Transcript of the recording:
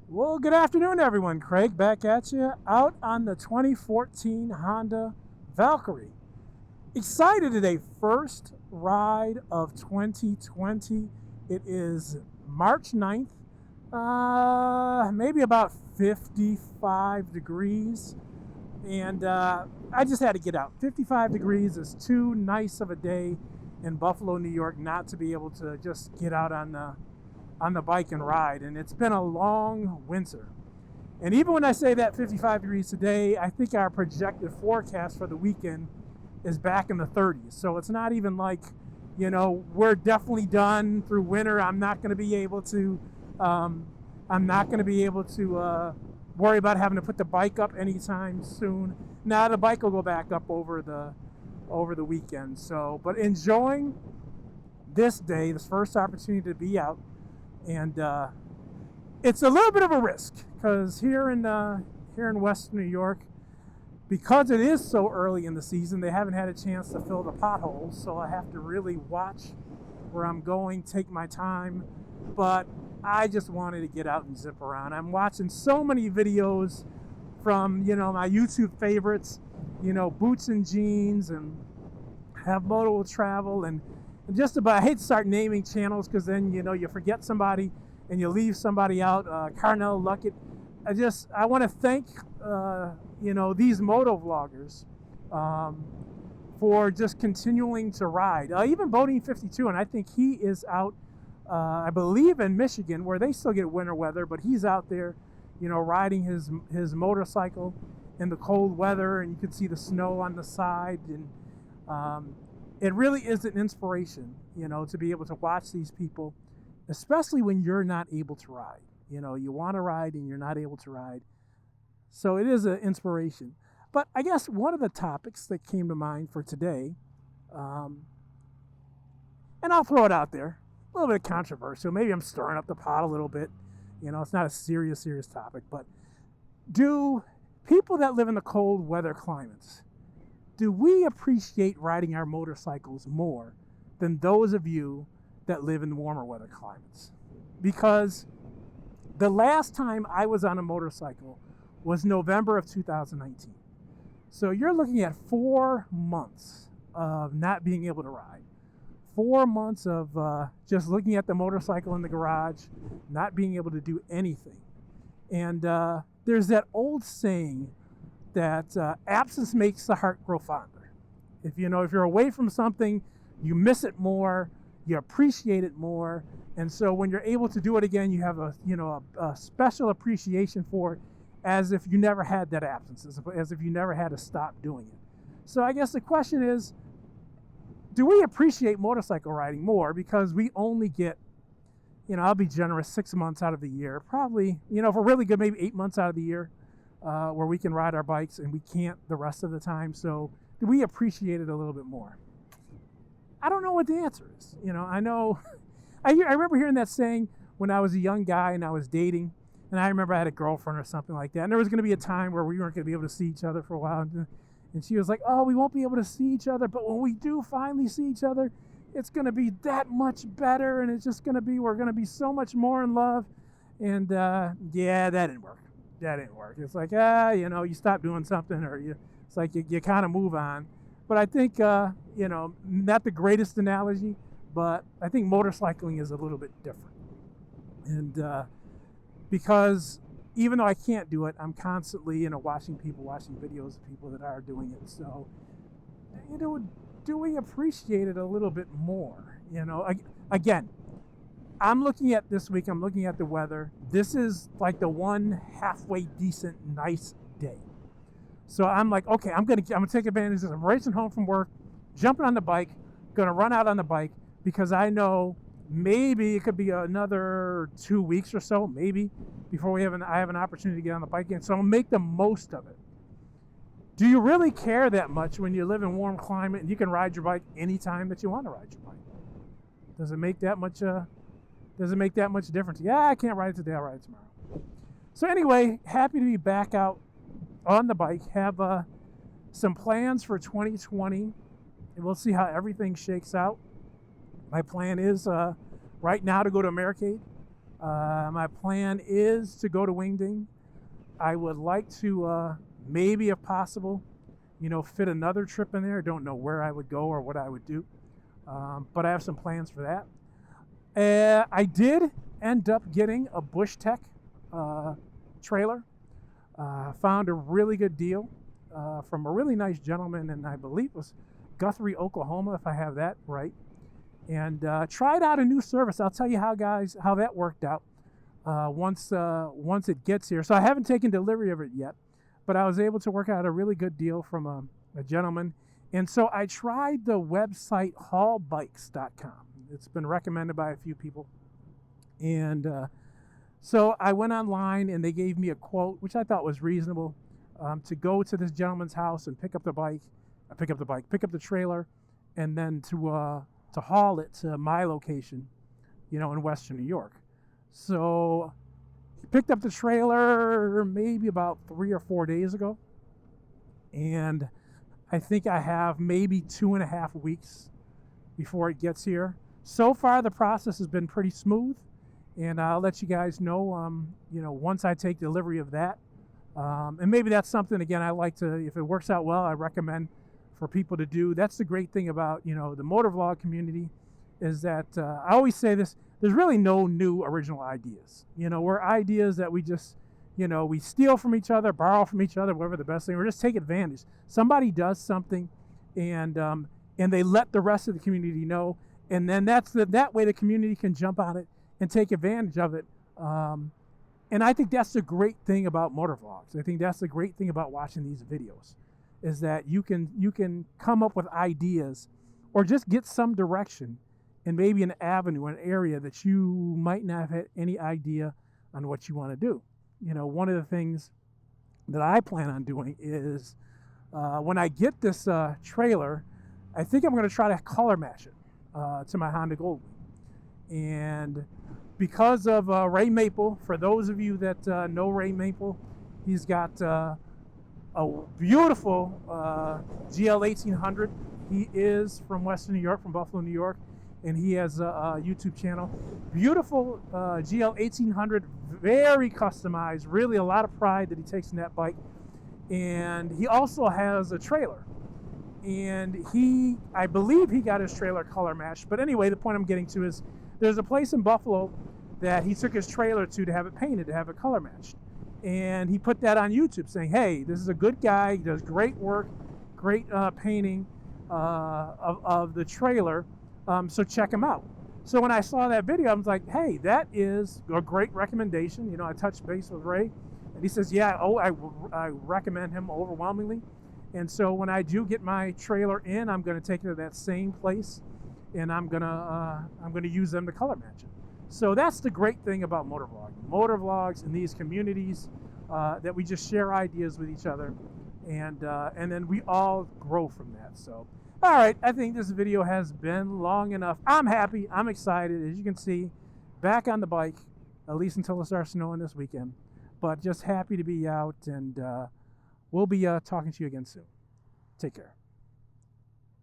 Well, good afternoon, everyone. Craig back at you out on the 2014 Honda Valkyrie. Excited today. First ride of 2020. It is March 9th. Maybe about 55 degrees. And I just had to get out. 55 degrees is too nice of a day in Buffalo, New York, not to be able to just get out on the bike and ride. And it's been a long winter. And even when I say that 55 degrees today, I think our projected forecast for the weekend is back in the 30s. So it's not even like, we're definitely done through winter. I'm not going to be able to, worry about having to put the bike up anytime soon. Now the bike will go back up over the weekend. So, but enjoying this day, this first opportunity to be out. And it's a little bit of a risk because here in Western New York, because it is so early in the season, they haven't had a chance to fill the potholes. So I have to really watch where I'm going, take my time. But I just wanted to get out and zip around. I'm watching so many videos from my YouTube favorites, Boots and Jeans and Have Moto Travel and just about, I hate to start naming channels because then you forget somebody and you leave somebody out. Carnell Luckett. I want to thank these moto vloggers for just continuing to ride. Even Boating 52, and I think he is out. I believe in Michigan where they still get winter weather, but he's out there, riding his motorcycle in the cold weather, and you can see the snow on the side and. It really is an inspiration, to be able to watch these people, especially when you're not able to ride. You want to ride and you're not able to ride. So it is an inspiration. But I guess one of the topics that came to mind for today, and I'll throw it out there, a little bit controversial. Maybe I'm stirring up the pot a little bit. It's not a serious topic. But do people that live in the cold weather climates, do we appreciate riding our motorcycles more than those of you that live in warmer weather climates? Because the last time I was on a motorcycle was November of 2019. So you're looking at 4 months of not being able to ride. 4 months of just looking at the motorcycle in the garage, not being able to do anything. And there's that old saying that absence makes the heart grow fonder. If you're away from something, you miss it more, you appreciate it more, and so when you're able to do it again, you have a special appreciation for it, as if you never had that absence, as if you never had to stop doing it. So I guess the question is, do we appreciate motorcycle riding more because we only get, I'll be generous, 6 months out of the year, probably, if we're really good, maybe 8 months out of the year. Where we can ride our bikes and we can't the rest of the time. So do we appreciate it a little bit more? I don't know what the answer is. I know, I remember hearing that saying when I was a young guy and I was dating, and I remember I had a girlfriend or something like that, and there was going to be a time where we weren't going to be able to see each other for a while, and she was like, oh, we won't be able to see each other, but when we do finally see each other, it's going to be that much better, and it's just going to be, we're going to be so much more in love. And yeah, that didn't work. It's like, you stop doing something, or it's like you kind of move on. But I think, not the greatest analogy, but I think motorcycling is a little bit different. And because even though I can't do it, I'm constantly, watching videos of people that are doing it. So, do we appreciate it a little bit more? Again, I'm looking at this week, I'm looking at the weather. This is like the one halfway decent, nice day. So I'm like, okay, I'm gonna take advantage of this. I'm racing home from work, jumping on the bike, gonna run out on the bike because I know maybe it could be another 2 weeks or so, maybe, before I have an opportunity to get on the bike again. So I'll make the most of it. Do you really care that much when you live in warm climate and you can ride your bike anytime that you want to ride your bike? Does it make that much difference? Yeah, I can't ride it today, I'll ride it tomorrow. So anyway, happy to be back out on the bike. Have some plans for 2020, and we'll see how everything shakes out. My plan is right now to go to Americade My plan is to go to Wingding. I would like to maybe, if possible, fit another trip in there. I don't know where I would go or what I would do, but I have some plans for that. I did end up getting a Bushtec trailer. Found a really good deal from a really nice gentleman, and I believe it was Guthrie, Oklahoma, if I have that right. And tried out a new service. I'll tell you how that worked out once it gets here. So I haven't taken delivery of it yet, but I was able to work out a really good deal from a gentleman. And so I tried the website haulbikes.com. It's been recommended by a few people. And so I went online and they gave me a quote, which I thought was reasonable, to go to this gentleman's house and pick up the trailer, and then to haul it to my location, in Western New York. So he picked up the trailer maybe about 3 or 4 days ago. And I think I have maybe 2.5 weeks before it gets here. So far, the process has been pretty smooth. And I'll let you guys know, once I take delivery of that. And maybe that's something, again, I like to, if it works out well, I recommend for people to do. That's the great thing about, the motovlog community, is that I always say this, there's really no new original ideas. We're ideas that we just, we steal from each other, borrow from each other, whatever the best thing, or just take advantage. Somebody does something and they let the rest of the community know. And then that way the community can jump on it and take advantage of it. And I think that's the great thing about motovlogs. I think that's the great thing about watching these videos, is that you can come up with ideas or just get some direction and maybe an avenue, an area that you might not have had any idea on what you want to do. One of the things that I plan on doing is when I get this trailer, I think I'm going to try to color match it to my Honda Goldwing. And because of Ray Maple, for those of you that know Ray Maple, he's got a beautiful GL 1800. He is from Western New York, from Buffalo, New York, and he has a YouTube channel. Beautiful GL 1800, very customized, really a lot of pride that he takes in that bike. And he also has a trailer. And I believe he got his trailer color matched. But anyway, the point I'm getting to is there's a place in Buffalo that he took his trailer to have it painted, to have it color matched. And he put that on YouTube saying, hey, this is a good guy. He does great work, great painting of the trailer. So check him out. So when I saw that video, I was like, hey, that is a great recommendation. I touched base with Ray. And he says, yeah, I recommend him overwhelmingly. And so when I do get my trailer in, I'm going to take it to that same place, and I'm gonna use them to color match it. So that's the great thing about motovlogs in these communities, that we just share ideas with each other, and then we all grow from that. So, all right, I think this video has been long enough. I'm happy. I'm excited. As you can see, back on the bike, at least until it starts snowing this weekend. But just happy to be out, and we'll be talking to you again soon. Take care.